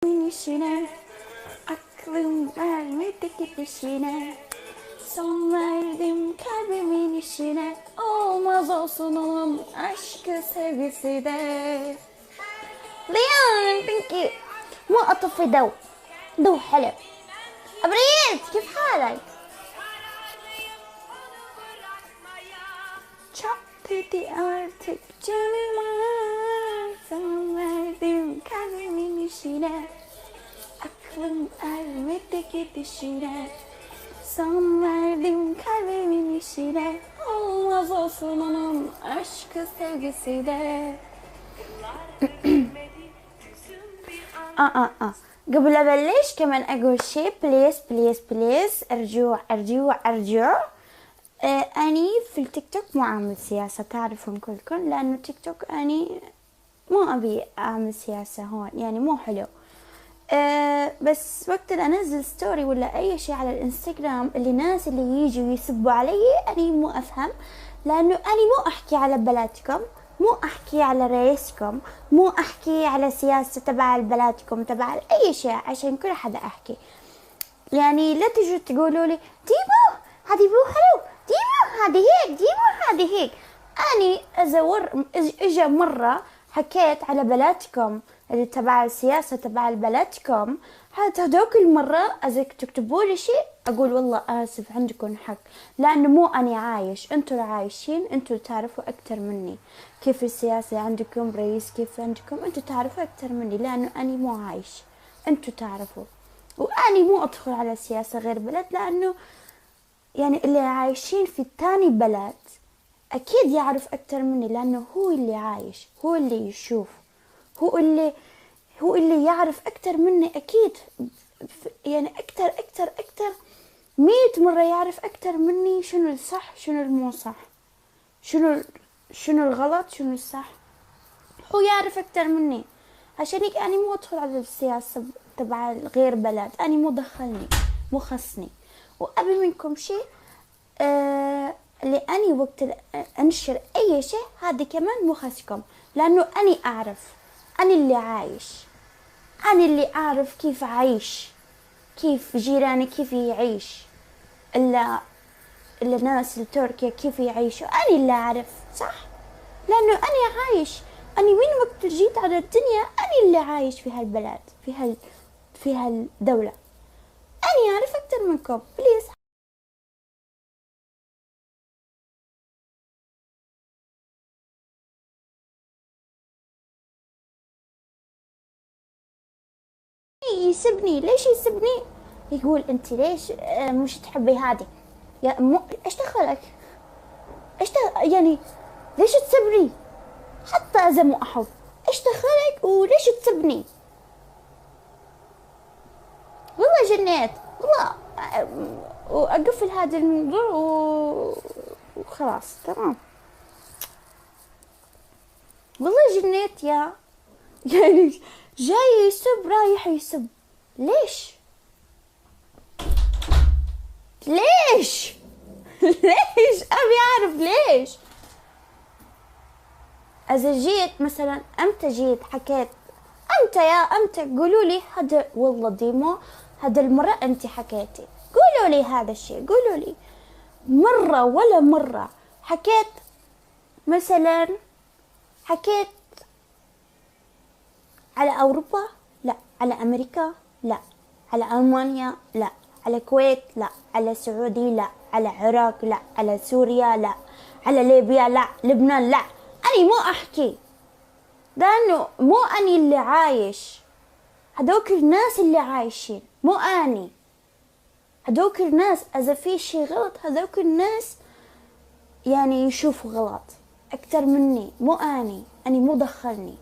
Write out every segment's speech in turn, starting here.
Minişine, aklım vermedi gidişine. Son verdim kalbimin işine. Olmaz olsun onun aşkı sevgisi de. Leon, thank you. مو أطفي ضو حلو. أبريد كيف حالك؟ Çok dedi artık canıma. Son verdim kalbimin işine. Aklım ermedi gidişine. Son verdim kalbimin işine. Olmaz olsun onun aşkı sevgisi de. قبل أبلش كمان أقول شي بليز بليز بليز أرجوع أرجوع أرجوع. أني في التيك توك مو أعمل سياسة، تعرفون كلكم، لأنه تيك توك أني مو أبي أعمل سياسة هون، يعني مو حلو. بس وقت اللي أنزل ستوري ولا أي شي على الإنستغرام، اللي ناس اللي يجوا يسبوا علي أني مو أفهم، لأنه أني مو أحكي على بلدكم، مو أحكي على رئيسكم، مو أحكي على سياسة تبع بلدكم، تبع أي شيء، عشان كل حدا أحكي. يعني لا تجوا تقولوا لي ديمو هذه مو حلو، ديمو هذه هيك، ديمو هذه هيك. أني إجا مرة حكيت على بلدكم اللي تبع السياسة تبع بلدكم، هذوك المرة إذا تكتبوا لي شيء أقول والله آسف عندكم حق، لأنه مو أنا عايش، أنتوا اللي عايشين، أنتوا اللي تعرفوا أكتر مني كيف السياسة عندكم، رئيس كيف عندكم، أنتوا تعرفوا أكتر مني، لأنه أنا مو عايش، أنتوا تعرفوا. وأني مو أدخل على سياسة غير بلد، لأنه يعني اللي عايشين في التاني بلد أكيد يعرف أكتر مني، لأنه هو اللي عايش، هو اللي يشوف، هو اللي يعرف أكتر مني أكيد، يعني أكتر 100 مرة يعرف أكتر مني شنو الصح شنو المو صح، شنو الغلط شنو الصح، هو يعرف أكتر مني. عشان هيك أنا مو أدخل على السياسة تبع غير بلد، أنا مو دخلني مو خصني. وقبل منكم شيء اللي أني وقت أنشر أي شيء هذا كمان مو خصكم، لأنه أني أعرف، أنا اللي عايش، أنا اللي أعرف كيف أعيش، كيف جيراني كيف يعيش، إلا ناس تركيا كيف يعيشوا، أنا اللي أعرف صح، لأنه أنا عايش، أنا من وقت جيت على الدنيا أنا اللي عايش في هالبلد، في هالدولة، أنا أعرف أكتر منكم. بليز يسبني، ليش يسبني؟ يقول أنت ليش مش تحبي هذه، يا إيش دخلك؟ يعني ليش تسبني؟ حتى إذا مو أحب، إيش دخلك وليش تسبني؟ والله جنيت، والله. وأقفل هذا الموضوع وخلاص تمام. والله جنيت يعني جاي يسب رايح يسب، ليش؟ ليش؟ ليش؟ أبي أعرف ليش. إذا جيت مثلا أمتى جيت حكيت، أمتى قولوا لي هذا، والله ديمو هذا المرة أنت حكيتي، قولوا لي هذا الشيء، قولوا لي مرة ولا مرة حكيت، مثلا حكيت على أوروبا لا، على أمريكا لا، على ألمانيا لا، على الكويت لا، على السعودية لا، على العراق لا، على سوريا لا، على ليبيا لا، لبنان لا. أنا مو أحكي، لأنه مو أني اللي عايش، هدوك الناس اللي عايشين، مو أني. هدوك الناس إذا في شي غلط هدوك الناس يعني يشوفوا غلط أكتر مني، مو أني مو دخلني.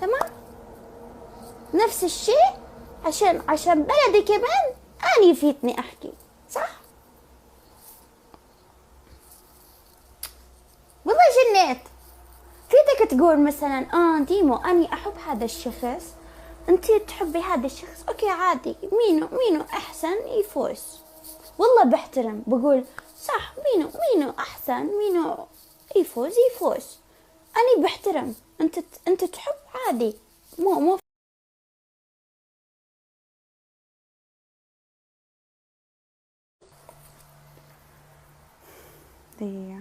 تمام؟ نفس الشيء عشان بلدي كمان أني يفيتني أحكي صح؟ والله جنيت. فيتك تقول مثلا ديمو أني أحب هذا الشخص، أنت تحبي هذا الشخص، أوكي عادي، مينو أحسن يفوز، والله بحترم، بقول صح، مينو أحسن، مينو يفوز، أنا بحترم، أنت تحب عادي، مو دقيقة.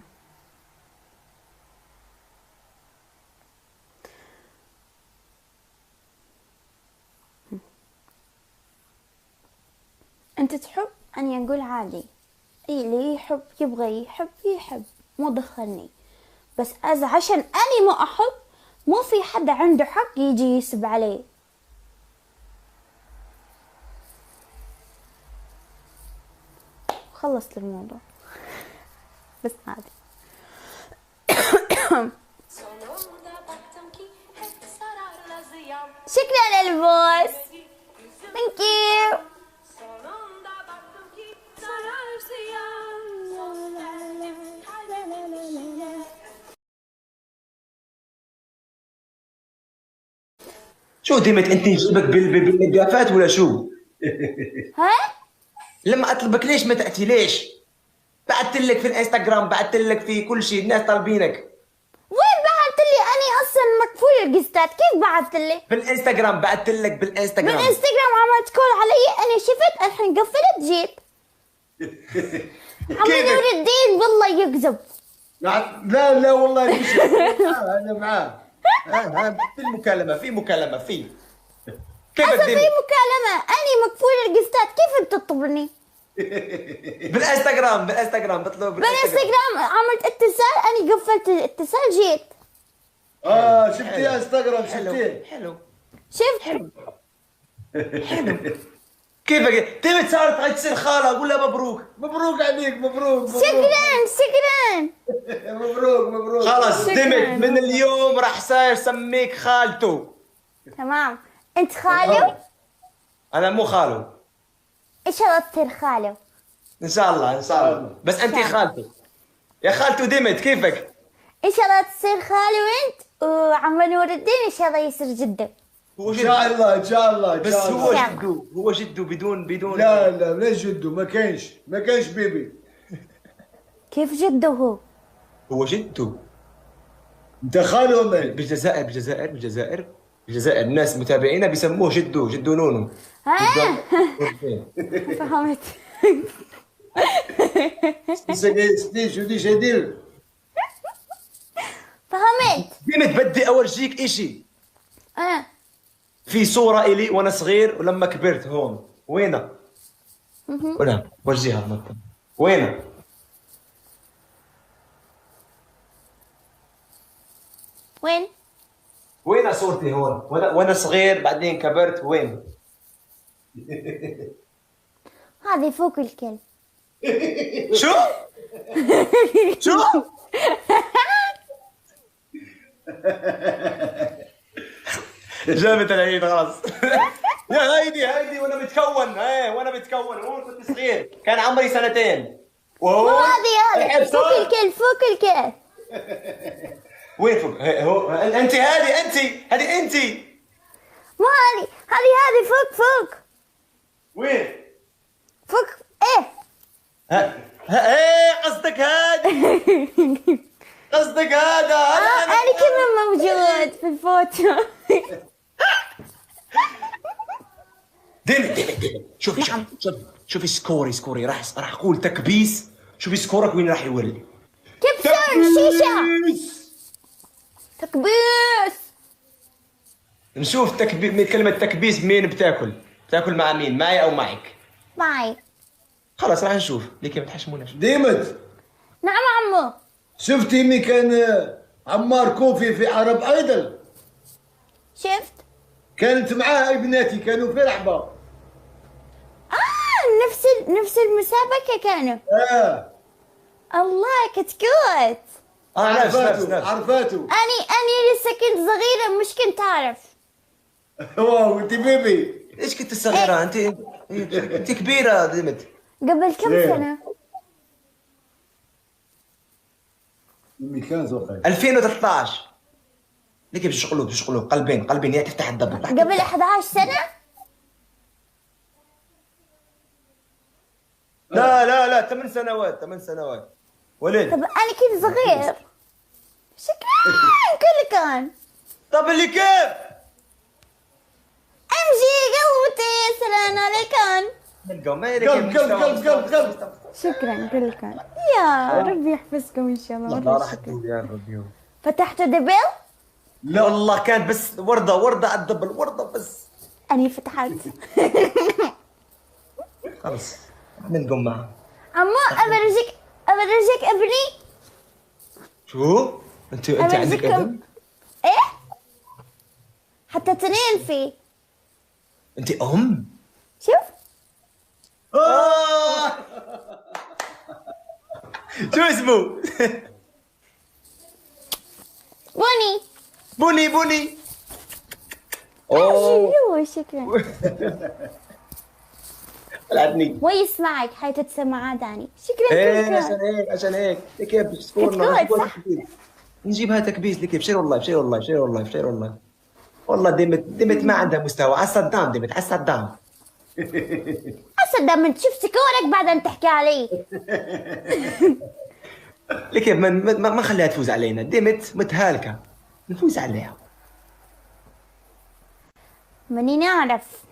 انت تحب اني اقول عادي، اي اللي يحب يبغى يحب مو دخلني، بس عشان اني ما احب مو في حد عنده حق يجي يسب علي. خلصت الموضوع بس عادي. شكرا للبوس، ثانك يو. شو ديمت انت نجيبك بالنقافات ولا شو؟ ها؟ لما اطلبك ليش ما تاتي ليش؟ بعثت لك في الانستغرام، بعثت لك في كل شيء، الناس طالبينك. وين بعثت لي؟ اني اصلا مقفول القستات، كيف بعثت لي؟ في الانستغرام بعثت لك بالانستغرام. بالانستغرام عملت كول علي، انا شفت الحين قفلت جيت. عم نور الدين والله يكذب. لا لا والله مش انا معاه. في المكالمه في كيف اصلا في مكالمة، اني مقفول القستات، كيف انت تطلبني؟ بالانستغرام بطلب بالانستغرام عملت اتصال، اني قفلت الاتصال جيت. شفتي انستغرام؟ شفتيه؟ حلو شفت؟ حلو. كيفك؟ تبي صارت تصير خاله، قول لها مبروك. مبروك عليك، مبروك. شكرا. مبروك. خلاص شكراً. دمت من اليوم راح صاير سميك خالته. تمام. انت خالو؟ انا مو خالو. ان شاء الله تصير خالو. ان شاء الله بس انت خالته. يا خالته دمت كيفك؟ ان شاء الله تصير خالو انت، وعم نور الدين ان شاء الله يصير جده. هو ان شاء الله بس هو جده بدون لا ليش جده؟ ما كانش بيبي. كيف جده هو؟ هو جده. انت خاله من؟ بالجزائر الناس متابعينا بيسموه جدو نونو. فهمت. شو دي شدير؟ فهمت. ديمت بدي اورجيك اشي. في صورة إلي وأنا صغير ولما كبرت هون. وينها؟ ولا ورجيها المطر. وينها؟ وين صورتي هون؟ وأنا صغير بعدين كبرت وين؟ هذه فوق الكل. شو؟ جابت العيد خلاص. يا هيدي وانا متكون هون كنت صغير، كان عمري 2 وهو هذه فوق الكل. وين فوق؟ هو انت هذه انت. مو هذه فوق. وين؟ فوق ايه؟ ايه قصدك هذا انا كمان موجود في الفوتو. دمت شوفي سكوري راح اقول تكبيس. شوفي سكورك وين راح يولي. كبسون شيشة. تكبيس. نشوف كلمة تكبيس مين بتاكل مع مين؟ معي او معك؟ معي. خلاص راح نشوف ليك ما تحشموناش. ديمت. نعم عمو. شفتي مي كان عمار كوفي في عرب ايدل؟ شفت؟ كانت معاه ابنتي، كانوا في رحبة. نفس المسابقة كانوا. الله كتكوت. نفس عرفاته. أني لسه كنت صغيرة، مش كنت أعرف. واو انت بيبي. ايش كنت صغيرة انت كبيرة دمت. قبل كم سنة؟ كان زوقي 2013. ليك بشغلوب قلبين يا تفتح الدبل. قبل 11 سنة؟ لا 8 سنوات ولد. طب أنا كنت صغير. شكرا كل كان. طب اللي كيف؟ امشي قلبتي سلام عليكم. قلب. شكرا كل كان. يا ربي يحفظكم ان شاء الله. الله مرة راح شكرا. تقول يا ربي. فتحتوا دبل؟ لا والله كانت بس وردة على الدبل، وردة بس. اني فتحت. خلص نقوم معها. عمو ابرزك ابني. شو؟ انت عندك أبرزكم. ابن؟ ايه حتى اثنين في. انت ام؟ شوف شو اسمه؟ بني. بني. اوه ايوه شكرا. طلعتني. ويسمعك حيث تسمع داني. شكرا ايه كلكم. عشان هيك كيف بتشكرنا. كتكوت، صح؟ نجيبها تكبيس لك بشير والله. والله دمت ما عندها مستوى. على الصدام دمت، على الصدام. اصلا لما تشوف سكورك بعدين تحكي علي. لك ما خليها تفوز علينا. دمت متهالكه، نفوز عليها. ماني نعرف.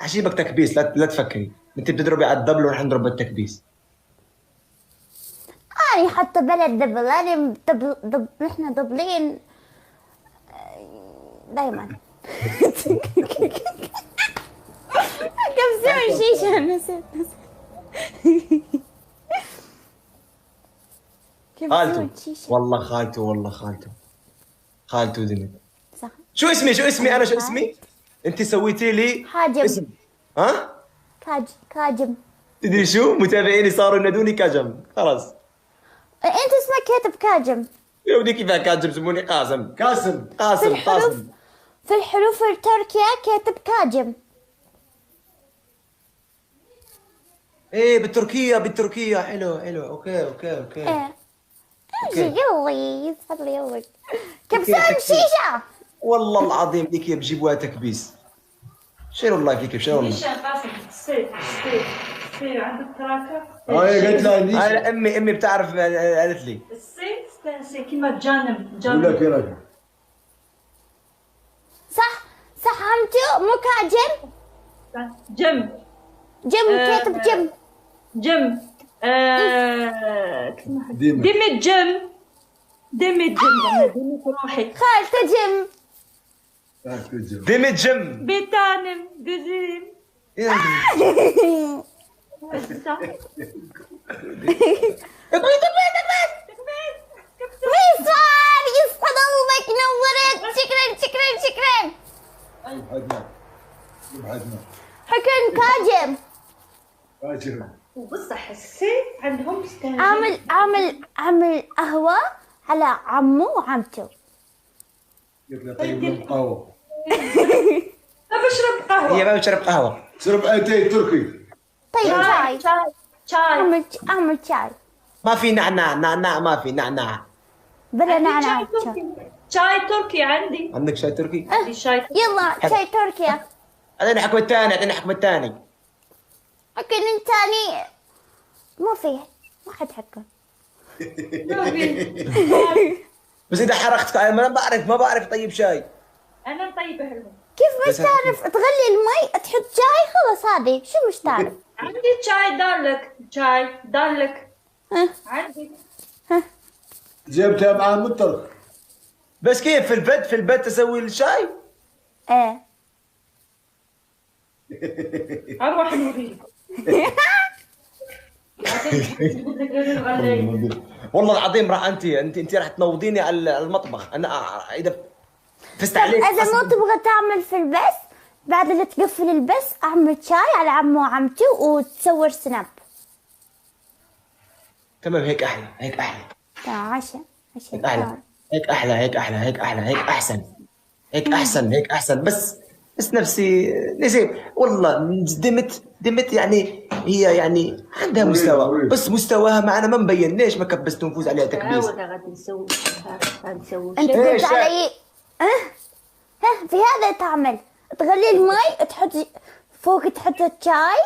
عجيبك تكبيس، لا تفكري. انت بتضربي على الدبل ونحن نضرب بالتكبيس. اني حتى بلد دبل، اني نحن دبلين دايما. كم سوي شيشة نسيت. كيف خالته سوي شيشة؟ والله خالته دمت. صح. شو اسمي انا؟ شو اسمي؟ انت سويتي لي حاجم. اسم. ها؟ كاجم. تدري شو؟ متابعيني صاروا ينادوني كاجم. خلاص. انت اسمك كاتب كاجم. يا ودي كيف كاجم؟ سموني قاسم. قاسم. في الحروف التركية كاتب كاجم. ايه بالتركية. حلو. اوكي. ايه اجي يلا يسعد لي يومك. كيف سوي شيشة؟ والله العظيم ليك بجيبوها تكبيس. شير الله فيك، بشير الله. ليش يا قاسم الصيف عندك تراكة؟ هاي قالت لها نيشا. هاي امي بتعرف، قالت لي. الصيف كلمة جانب قول لك يا رجل. صح همتو مو كاجم. جم كاتب جم. دمت روحي خالته جم. دمت جم. بيتانم جزيم ميسار يسعد الله نورت. شكرا. يبعدنا. حكم كاجم. راجل. وبصح الصيف عندهم عامل قهوة على عمو وعمته. قلت له طيب لهم قهوة. ما بشرب قهوة. هي ما بتشرب قهوة. شرب اتاي تركي. طيب شاي اعمل شاي. ما في نعناع ما في نعناع. بلا نعناع. شاي تركي عندي. عندك شاي تركي؟ عندي شاي يلا شاي تركيا. اعطيني حكم الثاني. حكم الثاني ما فيه، ما حد حكم. بس اذا حرقت انا ما بعرف طيب شاي. انا طيبة لهم. كيف مش تعرف تغلي المي تحط شاي؟ خلص هذه شو مش تعرف. عندي شاي دارلك عندي. جبتها مع المطرق. بس كيف في البيت تسوي الشاي؟ ايه اروح نوريك. والله العظيم راح انت راح تنوضيني على المطبخ. انا اذا فزت عليك. اذا ما تبغى تعمل في البث بعد اللي تقفل البث اعمل شاي على عمو وعمتي وتصور سناب. تمام هيك احلى. تمام عشان هيك احسن. هيك احسن. بس نفسي نسيب والله. دمت يعني هي يعني عندها مستوى، بس مستواها معنا ما مبين. ليش ما كبست ونفوز عليها تكبيس؟ غادي نسوي انت قلت علي في هذا تعمل تغلي المي تحط فوق تحط الشاي.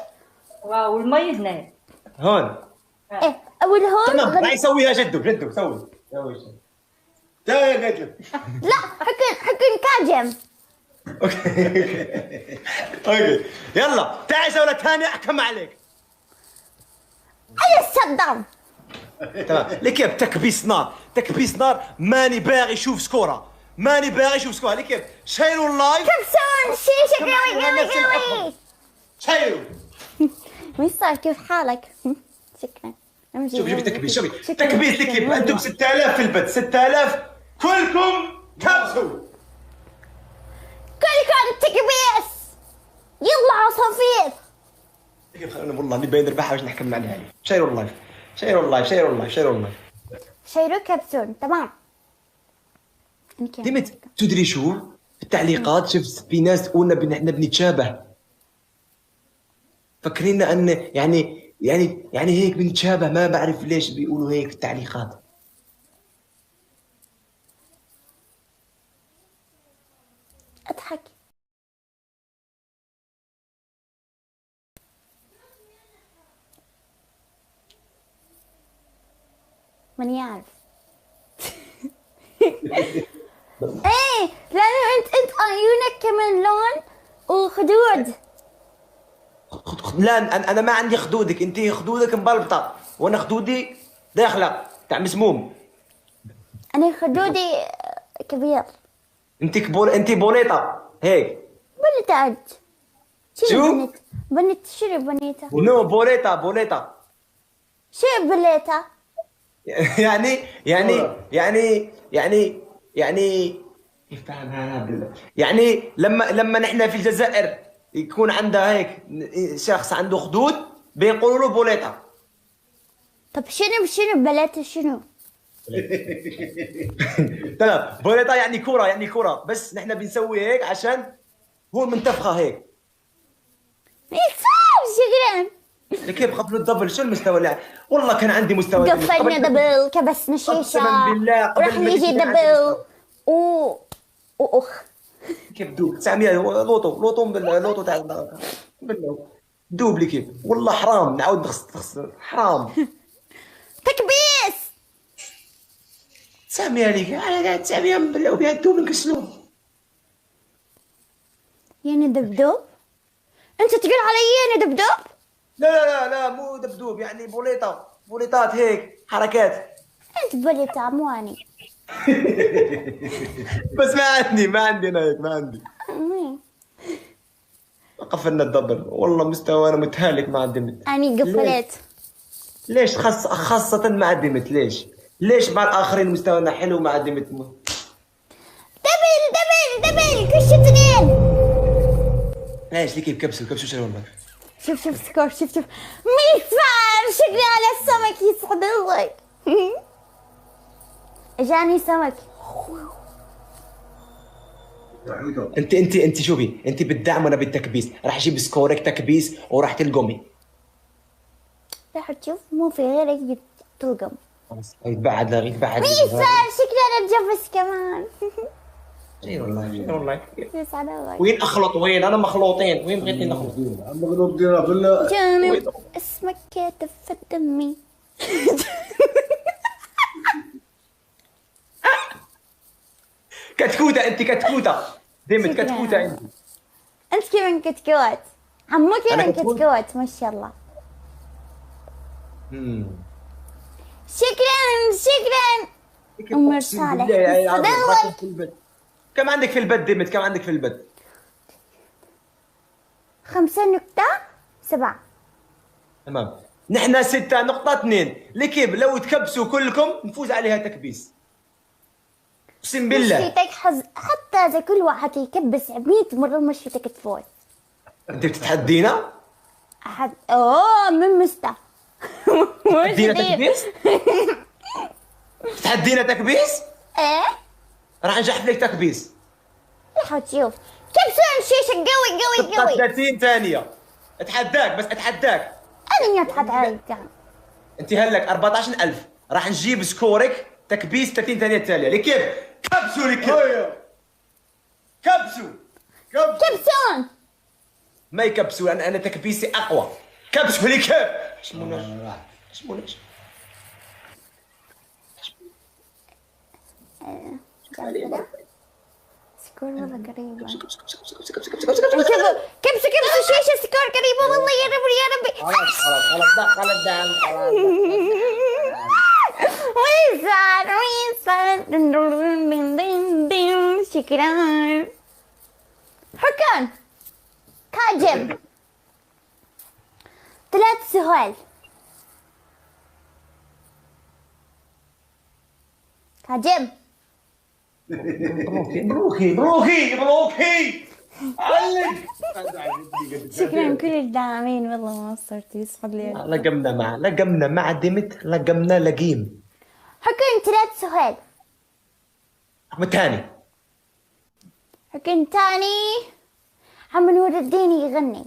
واو المي هنا هون. ايه اول هون تمام راح يسويها جدو سوي تا قالت لك. لا حكن كاجم. اوكي يلا تعي جولة ثانية احكم عليك. على الصدام. تمام لكيف تكبيس نار، تكبيس نار، ماني باغي نشوف سكوره، ماني باغي نشوف سكوره. لكيف شيروا اللايف، كبسون شيشة قوي قوي قوي. شيروا. ميسار كيف حالك؟ شكرا. شوفي تكبيس، شوفي تكبيس لكيف. انتم 6000 في البث، 6000 كلكم كبسوا. كلكم تكبيس. يلا عصافير. لكيف خلونا والله نبي نربحها باش نحكم عليها. شيروا اللايف، شيروا اللايف، شيروا اللايف، شيروا اللايف. شيرو كبسون تمام. ديما تدري شو في التعليقات شفت في ناس تقولنا احنا بنتشابه، فاكرين ان يعني هيك بنتشابه. ما بعرف ليش بيقولوا هيك في التعليقات. اضحك. من يعرف. ايه لانه انت عيونك كمان لون وخدود. لا انا ما عندي خدودك، انت خدودك مبلبطه وانا خدودي داخله تاع مسموم. انا خدودي كبير. انت بوليطه هيك. بنت أنت. شو؟ بنت شنو بنيته؟ نو بوليطه شو بليته؟ يعني كيف فاهمها بالله؟ يعني لما نحن في الجزائر يكون عندها هيك شخص عنده خدود بيقولوا له بوليطه. طب شنو بليته شنو؟ تمام بوليطه يعني كره بس نحن بنسوي هيك عشان هو منتفخه هيك. يصير شكرا. كيف قبل الدبل شو المستوى اللي والله كان عندي مستوى. قفلنا دبل كبسنا شيشه. قسما بالله قبل راح ما نجي تجي دبل واخ. كيف دوب 900 لوطو باللوطو تاع بالله دوب لي كيف. والله حرام نعاود نخسر حرام. تكبيس 900 ليك 900 بالله بها الدوب نكسلوه. يعني دبدوب. انت تقول علي انا دبدوب؟ لا مو دبدوب يعني بوليطات هيك حركات. انت بوليتا مو اني. بس ما عندي انا هيك ما عندي. قفلنا الدبل والله مستوانا متهالك مع الدمت. اني قفلت. ليش خاصة مع الدمت ليش مع الآخرين مستوانا حلو مع الدمت دبل كش اثنين. ليش كيف كبسوا شو والله. شوف سكور شوف ميسفار شكلي على السمك يسعد الله. اجاني سمك. انت شوفي انت بالدعم وانا بالتكبيس. راح اجيب سكورك تكبيس وراح تلقمي. راح تشوف مو في غيرك تلقم. خلاص يتبعد ميسفار شكلي انا اتجبس كمان. اي والله يسعد الله. وين اخلط وين انا مخلوطين وين بغيتي نخلط. مغلوطين بالله. جاني اسمك كاتب في دمي. كتكوته انت كتكوته ديمت كتكوته انت كمان كتكوت. عمو كمان كتكوت. كتكوت ما شاء الله. شكرا أم صالح. كم عندك في البد ديمت كم عندك في البد؟ 5.7. تمام نحن 6.2 لكيف لو تكبسوا كلكم نفوز عليها تكبيس اقسم بالله. مشيتك حتى اذا كل واحد يكبس 100 مره مشيتك تفوز. انت بتتحدينا؟ من مستا. تحدينا تكبيس؟ تحدينا تكبيس؟ ايه راح نجحف لك تكبيس. راح تشوف كبسون شيشه قوي 30 ثانية اتحداك بس اتحداك. انا اتحدى عليك. انت هلك 14,000 راح نجيب سكورك تكبيس 30 ثانية التالية. لكيف؟ كبسوا لكيف؟ كبسوا كبسون ما يكبسوا انا تكبيسي اقوى. كبسوا لكيف؟ حشموناش سكور والله قريبة. كبسوا شيشة سكور قريبة والله يا ربي. خلاص الدعم ويسار شكرا. حكم كاجم 3 سؤال. كاجم بروكي علق. شكرا كل الداعمين والله ما قصرتوا يسعد لي. لقمنا مع دمت لقمنا لقيم. حكم 3 سؤال. الثاني حكم تاني. عم نور الدين يغني.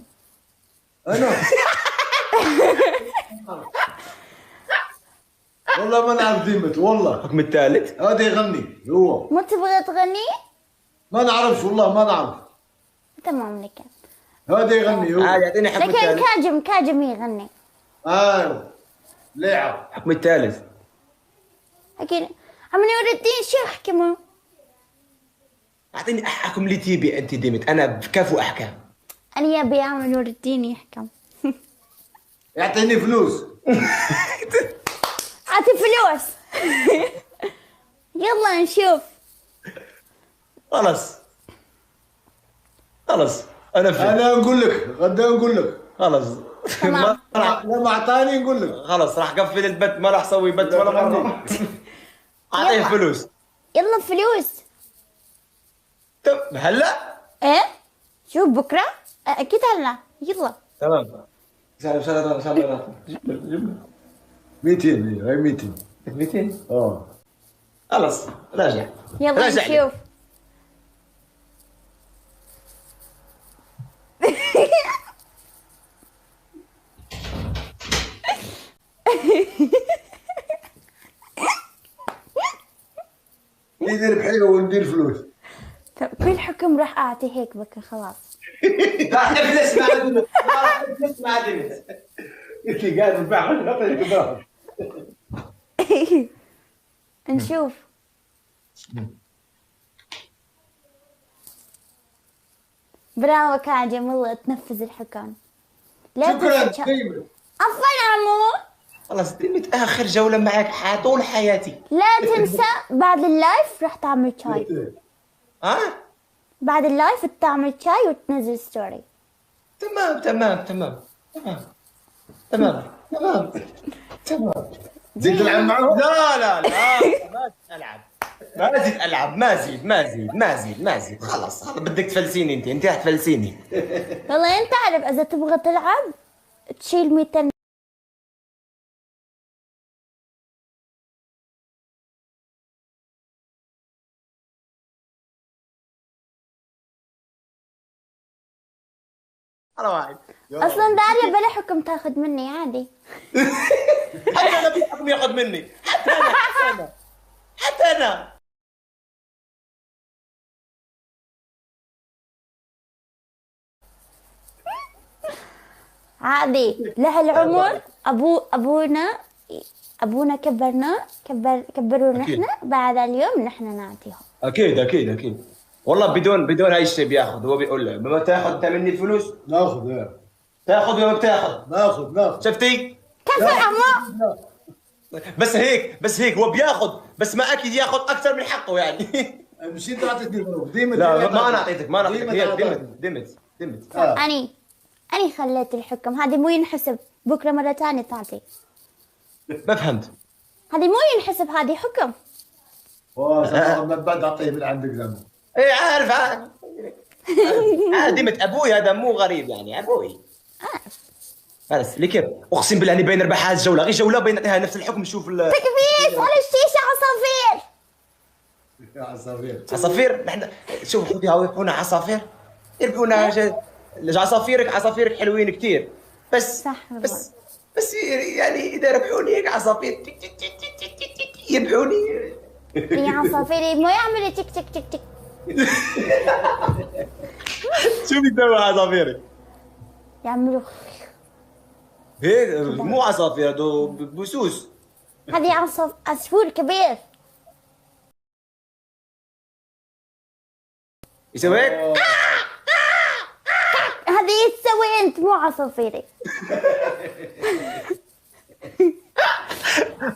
انا والله ما نعرف ديمت والله. الحكم الثالث هذا يغني هو. ما تبغى تغني؟ ما نعرفش والله ما نعرف. تمام لك. هذا يغني هو. يعطيني الحكم لكن الثالث. كاجم يغني. ايوه لعب. الحكم الثالث لكن عم نور الدين شو حكمه؟ اعطيني احكم اللي تيبي انت دمت، انا بكفو احكام. أنا يبي عم نور الدين يحكم. يعطيني فلوس. أعطي فلوس. يلا نشوف. خلاص انا فهمت. انا نقول لك غدا نقول لك. خلاص تمام. لما اعطاني نقول لك. خلاص راح قفل البت، ما راح اسوي بت ولا مره. اعطيه يلا. فلوس. يلا فلوس. هلا إيه؟ شوف بكرة؟ أكيد هلا. يلا. تمام. سلام 200 هي 200. 200 خلاص راجع. يلا راجع لي. نشوف. ندير بحلوه وندير فلوس. طب كل حكم راح أعطي هيك بكرة خلاص. راح افلس مع دمت. راح افلس مع دمت. انت قاعد تبيع. نشوف. برافو كاجم والله تنفذ الحكم. لا شكرا تنسى. ديمت. عفوا عمو. خلاص دمت اخر جوله معك طول حياتي. لا تنسى بعد اللايف راح تعمل شاي. ها بعد اللايف تعمل شاي وتنزل ستوري. تمام. زيد تلعب معه؟ لا ما زيد العب. خلاص بدك تفلسيني انت راح تفلسيني. والله انت عارف اذا تبغى تلعب تشيل 200. انا واحد اصلا داريا بلا حكم تاخذ مني عادي. حتى انا في حكم ياخذ مني. حتى انا عادي لهالعمر ابونا كبرونا أكيد. نحن بعد اليوم نحن نعطيهم. اكيد والله بدون هاي الشيء بياخذ. هو بيقول له ما تاخذ انت مني الفلوس. ناخذ يا. تاخذ ولا ما بتاخذ؟ ناخذ. شفتي؟ كفو عمو. بس هيك هو بياخذ، بس ما اكيد ياخذ اكثر من حقه يعني. مش انت اعطيتني فلوس ديمت. لا ما انا اعطيتك هي ديمت. دمت. اني خليت الحكم. هذه مو ينحسب. بكره مره ثانيه تعطي. ما فهمت. هذه مو ينحسب. هذه حكم. ما بعد اعطيه من عندك زمان. ايه عارف دمت ابوي هذا مو غريب يعني ابوي. بس لكيف اقسم بالله اني بين ربح هذه الجوله غير جوله بين نعطيها نفس الحكم. نشوف تكفيش ولا الشيشه عصافير. عصافير. نحن شوف خذي يربحونا عصافير. يربحونا عصافيرك حلوين كثير. بس صح بس يعني اذا ربحوني هيك عصافير يربحوني. هي عصافير مو يعملوا تك تك تك تك. شو بيسوي عصافيرك؟ يعملوا هيك مو عصافير هذو بسوس. هذه عصفور كبير. يسوي هيك؟ هذه تسوي انت مو عصافيري.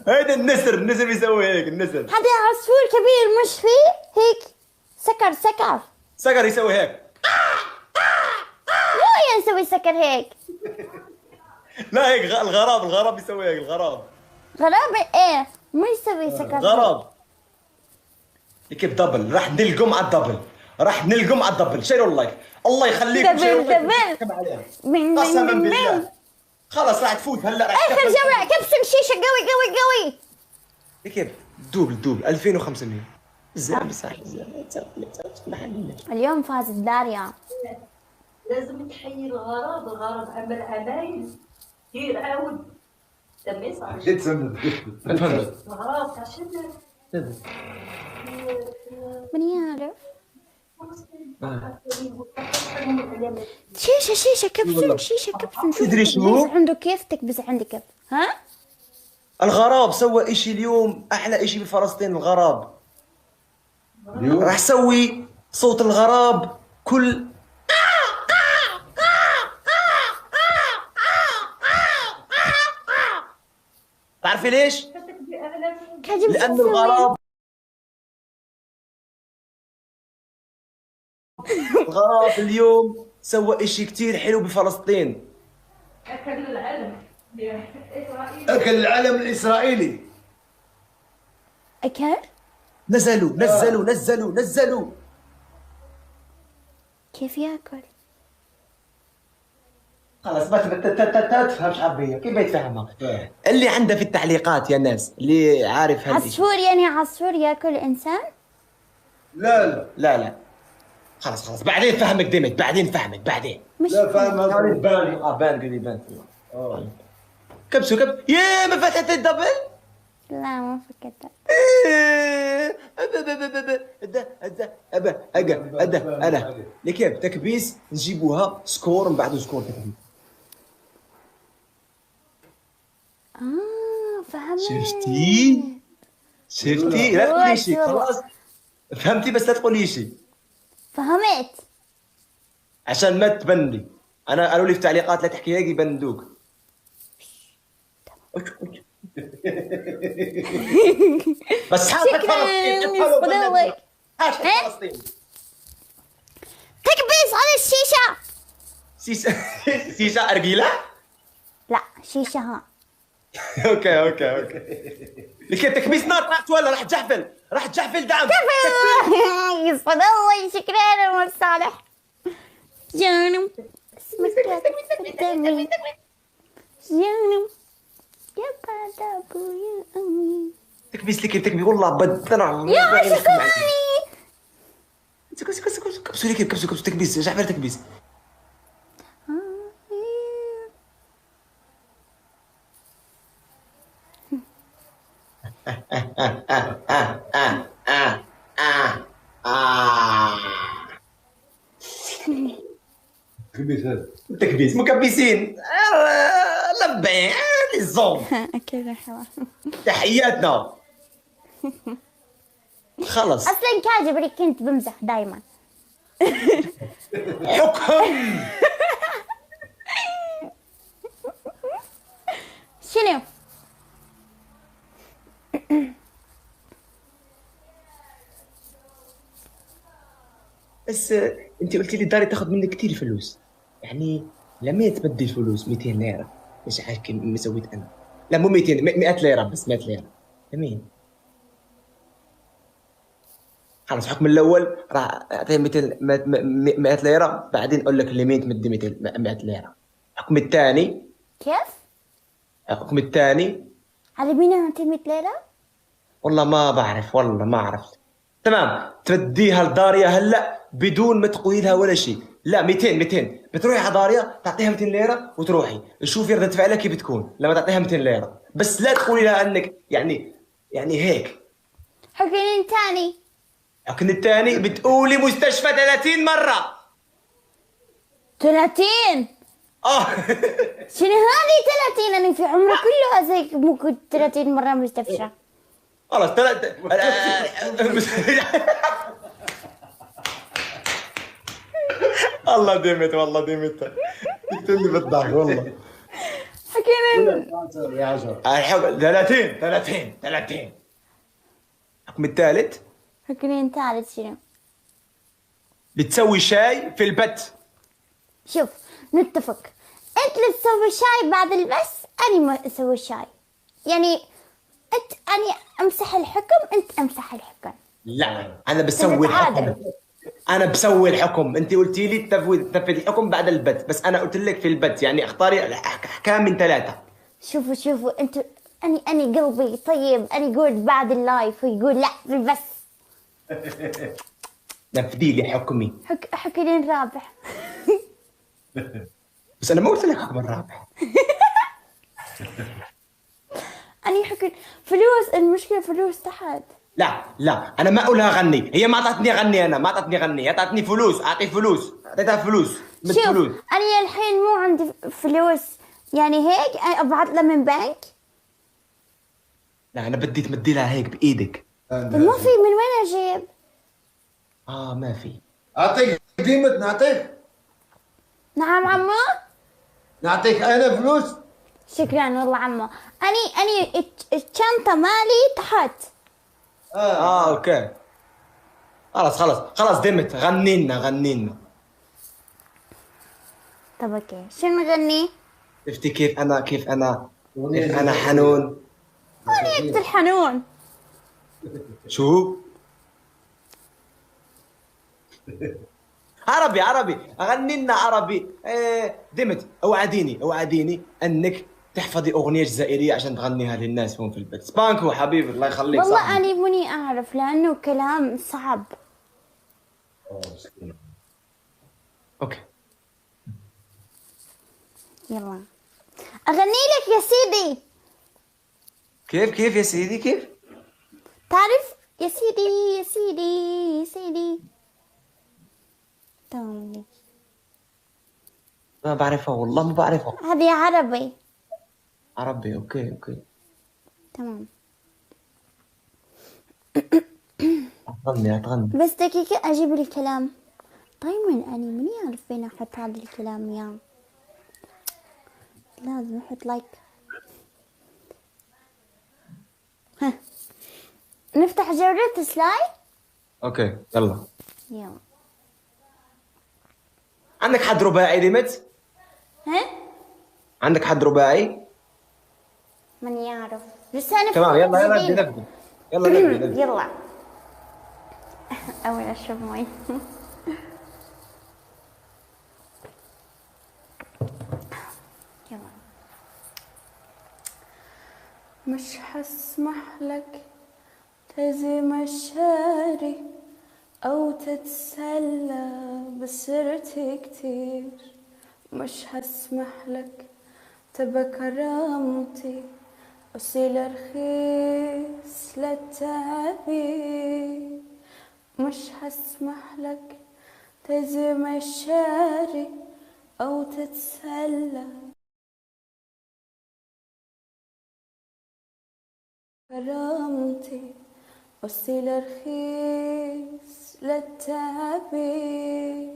هيدا النسر بيسوي هيك النسر. هذا عصفور كبير مش فيه هيك سكر. صقر يسوي هيك. مو يسوي سكر هيك. لا هيك الغراب يسوي هيك الغراب. غراب ايه مو يسوي سكر. غراب. كيف دبل راح نلقم على الدبل شيروا اللايك. الله يخليكم دبل. قسما بالله خلص راح تفوت هلا راح اخر جولة كبسة شيشة قوي. كيف دوبل 2500 زين بس اليوم فازت داريا. لازم تحيي الغراب عمل عمايل كثير عاود تمي صح الغراب تاع شنو من يعرف شيشة كبسة تدري شنو؟ عنده كيف تكبس عندي كيف ها؟ الغراب سوى اشي اليوم احلى اشي بفلسطين الغراب. راح سوي صوت الغراب كل تعرفي ليش؟ لأنه الغراب اليوم سوى اشي كتير حلو بفلسطين. اكل العلم اكل العلم الاسرائيلي. أكل؟ نزلوا كيف ياكل؟ خلاص ما تفهمش عربية كيف بيتفهمها؟ اللي عنده في التعليقات يا ناس اللي عارف هالشيء. عصفور يعني عصفور ياكل إنسان؟ لا خلاص بعدين فهمك ديمت بعدين مش لا فاهم هذا بان قولي بان كبسوا يا ما فتحت الدبل. لا ما فكرت. انا لكيف تكبيس نجيبوها سكور من بعده سكور تكبيس. فهمت. شفتي لا تقولي شيء خلاص فهمتي بس لا تقولي شيء فهمت. عشان ما تبندي. انا قالوا لي في تعليقات لا تحكي هيك يبندوك. بس حاطط فلسطين فلسطين تكبيس على الشيشة. سيشة أرجيلة؟ لا شيشة ها. اوكي لكن تكبيس نار راح تولى راح تجحفل دعم. يصفد الله شكرا أمور صالح. جانم اسمك قدامي جانم يا بعد أبويا أمي. تكبيس لكن والله بدنا يا عشقاني. كبسوا لكن كبسوا تكبيس جحفل تكبيس. تكبيس مكبسين لبين الزوم. كذا حوار. تحياتنا خلص اصلا كاجبري كنت بمزح دايما. حكم. شنو؟ بس انت قلت لي داري تاخذ منك كثير فلوس يعني لما تبدي الفلوس 200 ليره ايش حكي اللي سويت انا؟ لا مو 200 100 ليره بس 100 ليره لمين؟ خلص الحكم الاول راح اعطيه 200 100 ليره بعدين اقول لك لمين تمدي 200 100 ليره. الحكم الثاني كيف؟ الحكم الثاني على مين اعطي 100 ليرة؟ والله ما بعرف والله ما عرفت. تمام توديها لداريا هلا بدون ما تقولي لها ولا شيء. لا 200 بتروحي على داريا تعطيها 200 ليره وتروحي شوفي ردة فعلها كيف بتكون لما تعطيها 200 ليره بس لا تقولي لها انك يعني هيك. حكم الثاني. الحكم الثاني بتقولي مستشفى 30 مره. 30 شنو هذه 30 انا في عمري كله زي مو كنت 30 مرة مستشفى. خلاص الله ديمت والله ديمت تقتلني بالضحك والله. حكينا يا عشر. الحكم 30. الحكم الثالث. حكينا ثالث شنو؟ بتسوي شاي في البت. شوف نتفق، انت اللي تسوي شاي بعد البث، اني ما اسوي شاي. يعني انت اني امسح الحكم، انت امسح الحكم. لا انا بسوي نتعادل. الحكم. انا بسوي الحكم، انت قلتي لي تنفذ الحكم بعد البت، بس انا قلت لك في البت، يعني اختاري احكام من 3. شوفوا انتوا، اني قلبي طيب، اني يقول بعد اللايف ويقول لا في البث. نفذي لي حكمي. حكينا الرابع. بس انا ما قلت لك حكم الرابع. اني حكي فلوس، المشكلة فلوس تحت. لا انا ما اقولها غني، هي ما اعطتني غني، انا ما اعطتني غني، هي اعطتني فلوس، اعطي فلوس، اعطيتها فلوس. شوف اني الحين مو عندي فلوس، يعني هيك ابعث له من بنك. لا انا بدي تمدي لها هيك بايدك. ما في، من وين اجيب؟ ما في. اعطيك ديمت، نعطيك نعم عمو. نعطيك انا فلوس. شكرا والله عمو. اني الشنطة مالي تحت. اوكي. خلاص دمت، غني لنا. طب اوكي، شنو نغني؟ شفتي كيف انا حنون. اغنية الحنون. شو؟ عربي اغني لنا عربي. دمت اوعديني انك تحفظي اغنيه جزائريه عشان تغنيها للناس هون في البيت. سبانكو حبيبي الله يخليك. والله صاحبي. اني ماني اعرف لانه كلام صعب. اوكي يلا اغني لك يا سيدي. كيف يا سيدي كيف؟ تعرف يا سيدي. تمام. ما بعرفها والله، ما بعرفها. هذه عربي. عربي. اوكي. تمام. هتغني. بس دقيقة اجيب الكلام. طيب اني ماني اعرف فين احط هذا الكلام يا. لازم احط لايك. ها نفتح جودة سلاي. اوكي يلا. عندك حد رباعي دمت؟ ها عندك حد رباعي؟ ماني اعرف لسه تمام يلا نبدا. يلا اول اشرب مي. يلا. مش حسمح لك تهزم الشاري أو تتسلى بسرتي كتير. مش هسمح لك تبى كرامتي وسيلة رخيص للتعبير. مش هسمح لك تهزم الشاري أو تتسلى كرامتي وسيلة رخيص للتعبير.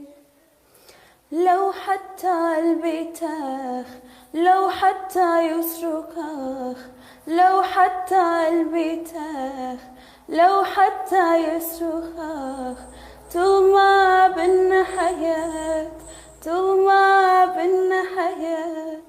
لو حتى البيتاخ، لو حتى يصرخ، لو حتى البيتاخ، لو حتى يصرخ. طول ما بنا حياة، طول ما بنا حياة.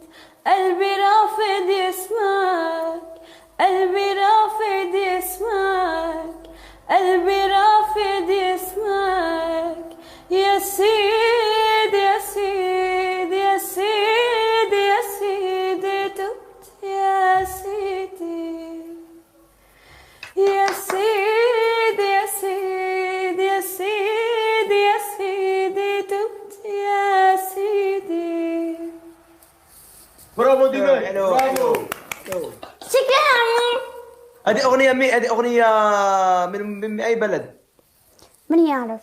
قلبي رافض يسمعك، قلبي رافض يسمعك، قلبي رافض يسمعك. يا سيد يا سيد يا سيد يا سيدي تبت يا سيدي. يا سيد يا سيد يا سيد يا سيدي تبت يا سيدي. برافو ديمت، برافو. شكرا. هذه اغنيه من اي بلد؟ من يعرف؟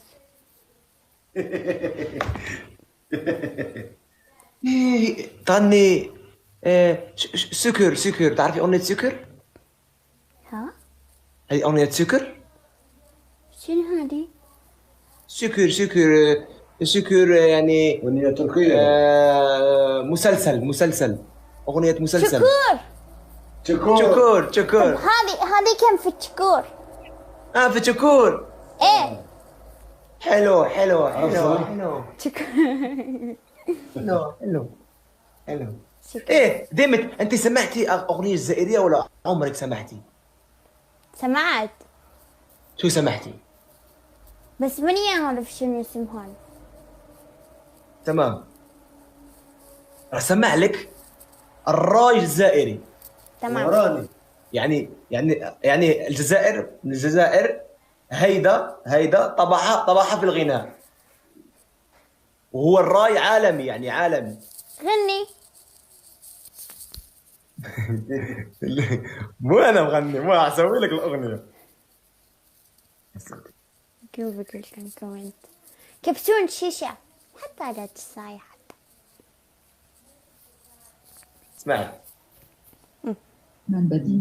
تغني سكر. تعرفي اغنيه سكر؟ ها هذه اغنيه سكر. شنو هذه؟ سكر شكر يعني أغنية تركية. مسلسل أغنية مسلسل. شكور. شكور. شكور طب شكور. هذه كم في الشكور؟ في شكور. ايه حلو حلو حلو عفوا. حلو شكور. حلو حلو حلو. شكور. ايه ديمت، انت سمعتي اغنيه جزائريه ولا عمرك سمعتي؟ سمعت شو سمعتي؟ بس ماني أعرف شنو اسمهن. تمام، راح اسمع لك الراي الجزائري. تمام. وراني. يعني الجزائر، من الجزائر، هيدا طبعها في الغناء، وهو الراي عالمي، يعني عالمي. غني. مو انا مغني، مو اسوي لك الاغنيه. جوبك لكم كومنت. كبسون شيشة حتى على تصايح حتى. اسمعي. من بدي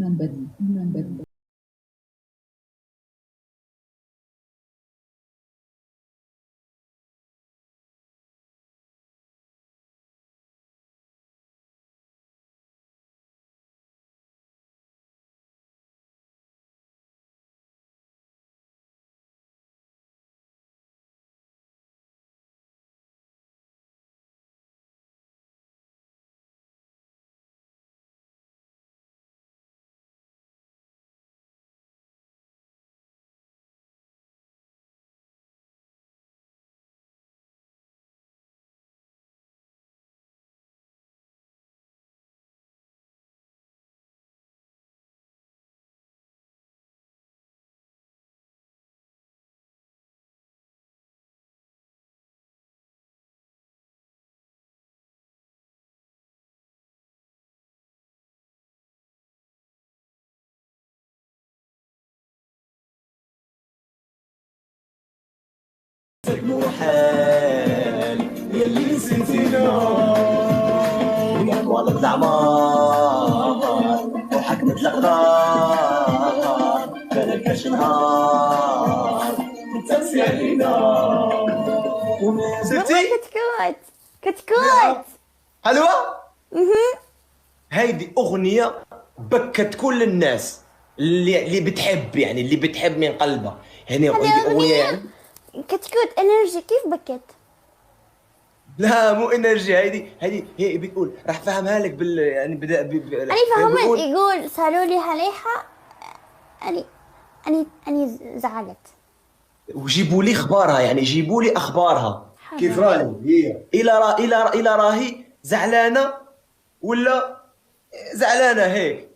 محال يلي نسيتينا من طوال الأعمار، روحك نتلقى بلكاش نهار تنسي علينا. والله سمعتي؟ كتكوت كتكوت. حلوة؟ هيدي أغنية بكت كل الناس اللي بتحب، يعني اللي بتحب من قلبها، يعني هذه هيدي أغنية يعني. أغنية كتكوت انرجي. كيف بكت؟ لا مو انرجي، هيدي هي بتقول، راح فهمها لك يعني أنا فهمت. بتقول يقول صاروا لي عليها. أني زعلت. وجيبوا لي اخبارها، يعني جيبوا لي اخبارها. كيف راهي هي؟ الى راهي زعلانه ولا زعلانه هيك.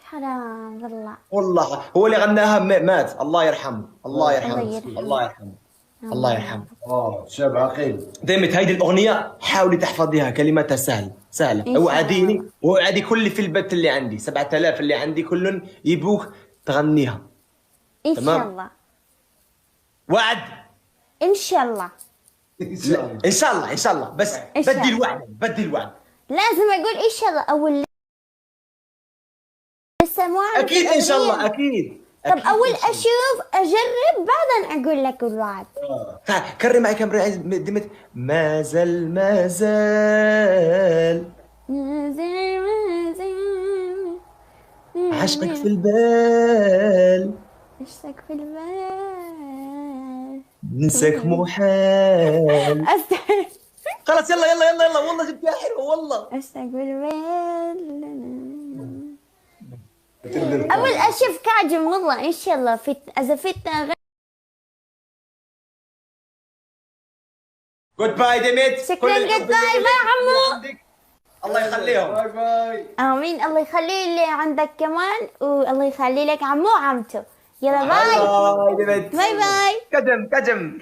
حرام والله. والله هو اللي غناها مات، الله يرحمه، الله يرحمه، الله يرحمه. الله يرحمه، الله يرحمه. شاب عقيل. ديمت هيدي الاغنيه حاولي تحفظيها، كلماتها سهله. إن شاء اوعديني ووعدي كل في البث اللي عندي 7000 اللي عندي كلهم يبوك تغنيها. إن تمام. شاء الله. وعد. إن شاء الله. لا، ان شاء الله ان شاء الله، بس إن شاء بدي الله. الوعد، بدي الوعد. لازم أقول إن شاء الله أول. لسه مو عارف اكيد ان شاء الله، الأغنية. اكيد. طب أكيد أول إن شاء الله. أشوف أجرب بعدين أقول لك الوعد. كرر معي كم دمت. ما زال ما زال عشقك في البال، عشتك في البال. ننساك محال. أستغفر. خلاص يلا يلا يلا يلا، والله جبتها حلوه والله. عشتك في البال. أول أشوف كعجم والله إن شاء الله. إذا فتنا جود باي ديمت. شكراً، كل الحب جود باي. اللي باي عمو. عندك. الله يخليهم. باي باي. آمين. الله يخلي اللي عندك كمان، والله يخلي لك عمو وعمته. يلا باي. باي ديمت. باي باي. كجم كجم.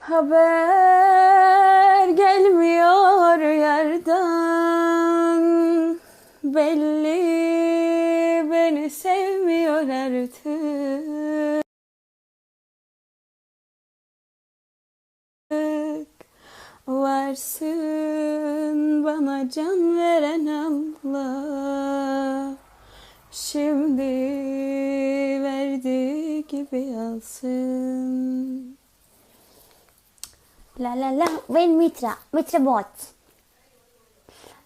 Haber gelmiyor yerden, belli beni sevmiyor artık. Varsın bana can veren Allah, şimdi كيف يصم. لا لا لا، وين مترا؟ مترا موت،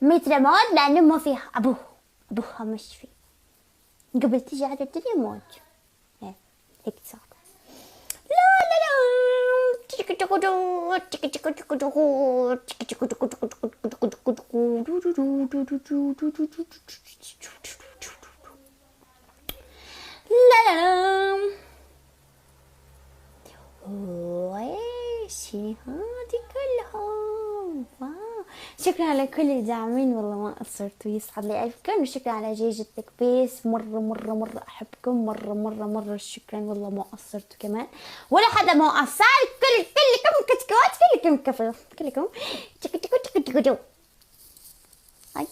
مترا موت لأنه ما فيها أبوها مش فيه. قبل تيجي على الدنيا موت. إيه هيك صار. لا لا لا. لا لا لا. ويش هذه كلها. واو. شكرا على كل الداعمين، والله ما قصرتوا، يسعد لي ألفكم، وشكرا على جيجتك بيس، مرة أحبكم، مرة شكرا، والله ما قصرتوا كمان، ولا حدا ما قصر، كلكم كتكوت، كلكم كفو، كلكم تك أي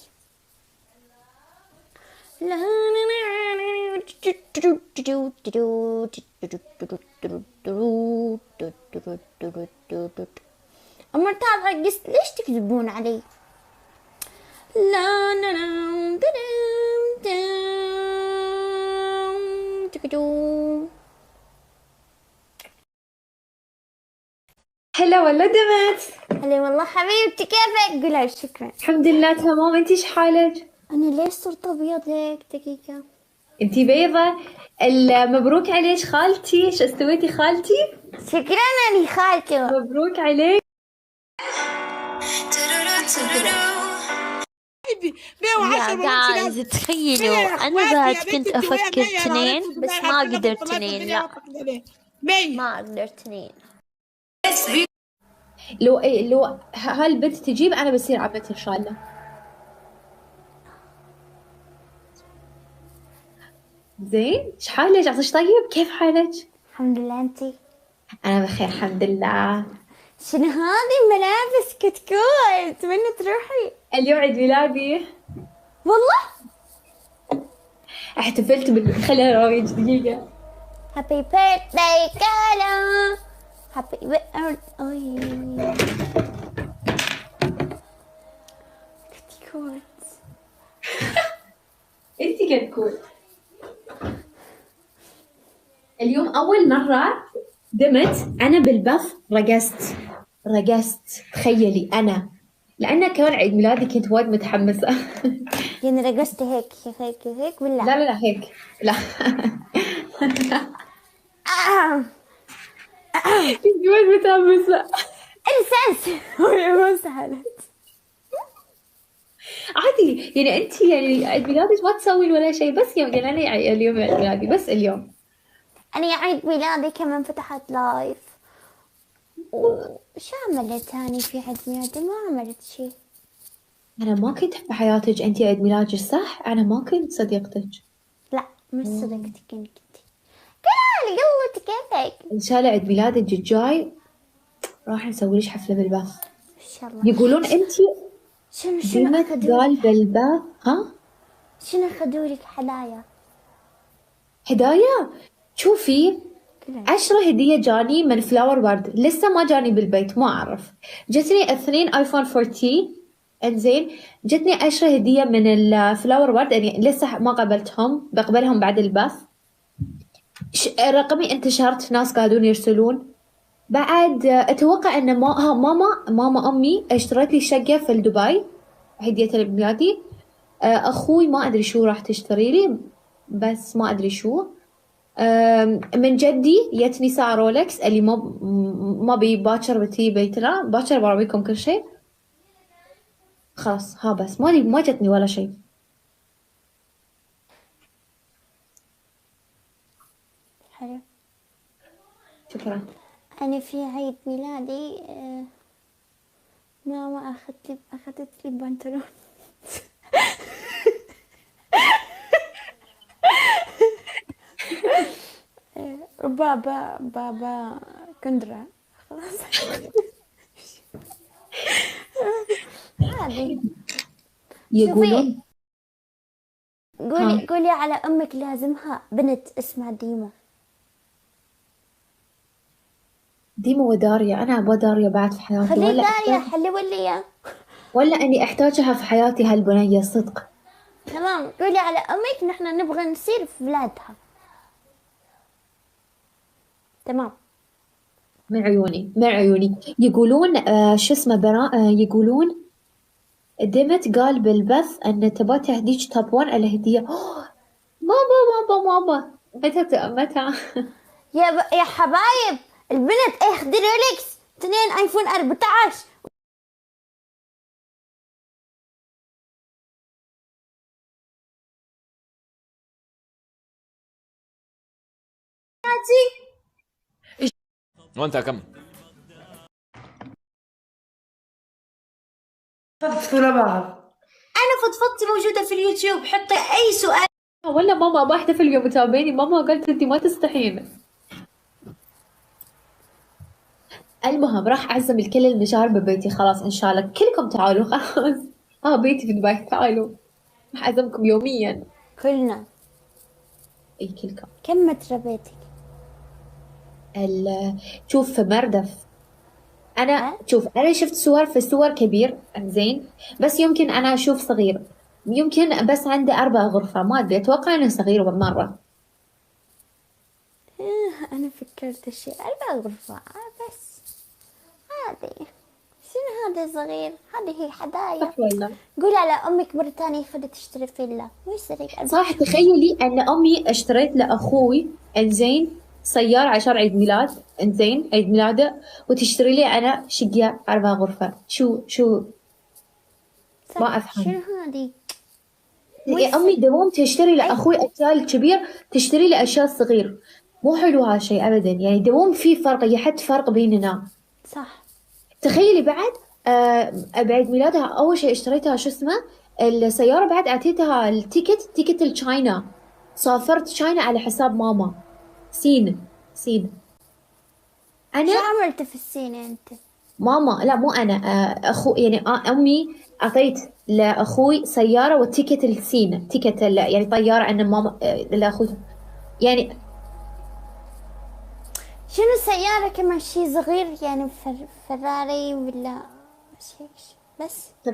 لا أما تعال رقصت، ليش تكذبون علي؟ لا لا لا. هلا والله دمت. هلا والله حبيبتي، كيفك؟ قولها شكرا. الحمد لله تمام، انتي ايش حالك؟ أنا ليش صرت أبيض هيك؟ دقيقة. انتي بيضة. مبروك عليك خالتي، ايش استويتي خالتي؟ شكرا أني خالته. مبروك عليك. يا جايز تخيلوا أنا بعد كنت أفكر تنين بس ما قدرت تنين، لا ما قدرت تنين. لو هالبنت تجيب انا بصير عمتي ان شاء الله. زين، ايش حالك؟ عطش طيب؟ كيف حالك؟ الحمد لله، أنتي؟ انا بخير الحمد لله. شنو هذه ملابس كتكوت؟ منو تروحي؟ اليوم عيد ميلادي. والله؟ احتفلت خليني ارويج دقيقة. هابي بيرثداي كالا، هابي بيرثداي كتكوت. انتي كتكوت. اليوم اول مرة دمت انا بالبث، رقصت تخيلي انا، لأنه كان عيد ميلادي كنت وايد متحمسة. يعني رقصتي هيك ولا؟ لا هيك لا. كنت وايد متحمسة. انسانس ما سهلت. عادي يعني انت يعني عيد ميلادك ما تسوين ولا شيء، بس يوم قال لي اليوم عيد ميلادي، بس اليوم. أنا عيد ميلادي كمان فتحت لايف. وش عملت تاني في عيد ميلادي؟ ما عملت شيء. أنا ما كنت بحياتك أنت عيد ميلادك صح؟ أنا ما كنت صديقتك. لا مش صدقتك انت. كلالي قلت كيفك؟ إن شاء الله عيد ميلادك الجاي راح نسوي لك حفلة بالبث. إن شاء الله. يقولون أنت شنو قال بالبث ها؟ شنو أخذوا لك هدايا؟ شوفي 10 هدية جاني من فلاور وورد، لسه ما جاني بالبيت ما أعرف. جتني 2 آيفون 14 انزين، جتني 10 هدية من الفلاور وورد، يعني لسه ما قبلتهم، بقبلهم بعد البث. رقمي انتشرت، ناس قاعدون يرسلون. بعد أتوقع أن ماما أمي اشترت لي شقة في دبي هدية عيد ميلادي. أخوي ما أدري شو راح تشتري لي، بس ما أدري شو. من جدي جتني ساعة رولكس اللي ما بي باكر بتي بيتنا، باكر براويكم كل شيء. خلاص ها بس ما جتني ولا شيء. حلو. شكرا. أنا في عيد ميلادي ماما أخذت لي بنطلون. بابا كندرة خلاص. هذه يقولون قولي على أمك لازمها بنت اسمها ديما وداريا. أنا أبغى داريا بعد في حياتي، خلي داريا حلي ولا أني أحتاجها في حياتي هالبنية صدق. تمام، قولي على أمك نحن نبغى نصير في بلادها. تمام. من عيوني يقولون شو اسمه يقولون دمت قال بالبث أن تبغى تهديك توب 1 الهدية. ماما متى يا حبايب البنت اخذي رولكس 2 ايفون 14. وانت كم فضفضوا لبعض. انا فضفضتي موجودة في اليوتيوب، حطي اي سؤال. ولا ماما ما احتفل اليوم متابعيني. ماما قالت انتي ما تستحين. المهم راح اعزم الكل المشاهير ببيتي خلاص ان شاء الله. كلكم تعالوا خلاص. بيتي في دبي تعالوا. راح اعزمكم يوميا. كلنا. اي كلكم. كم متر بيتك؟ شوف في مردف. شوف انا شفت صور في صور كبير زين، بس يمكن انا اشوف صغير. يمكن بس عنده 4 غرفة، ما ادري، اتوقع انه صغير مرة. انا فكرت شيء 4 غرفة بس. هذه شنو هذا صغير؟ هذه هي حدايا. والله قولي على امك مرة ثانية خذي تشتري فيلا. مو يصير صح. تخيلي ان امي اشتريت لاخوي انزين سيارة عشان عيد ميلاد، انزين عيد ميلاده، وتشتري لي انا شقة 4 غرفة. شو ما افهم. شنو هذه؟ امي دوم تشتري لاخوي اشياء الكبير، تشتري لي اشياء الصغير. مو حلو هالشيء ابدا، يعني دوم في فرق، يحد فرق بيننا. صح. تخيلي بعد بعيد ميلادها اول شيء اشتريتها شو اسمه السيارة، بعد اعطيتها التيكت لتشاينا. سافرت تشاينا على حساب ماما. سين انا شو عملت في السين انت؟ ماما لا مو انا، اخو يعني امي اعطيت لاخوي سياره وتيكت السين، تيكت يعني طياره ان ماما لاخوي يعني. شنو سيارة كمان شي صغير يعني فراري ولا شيء بس؟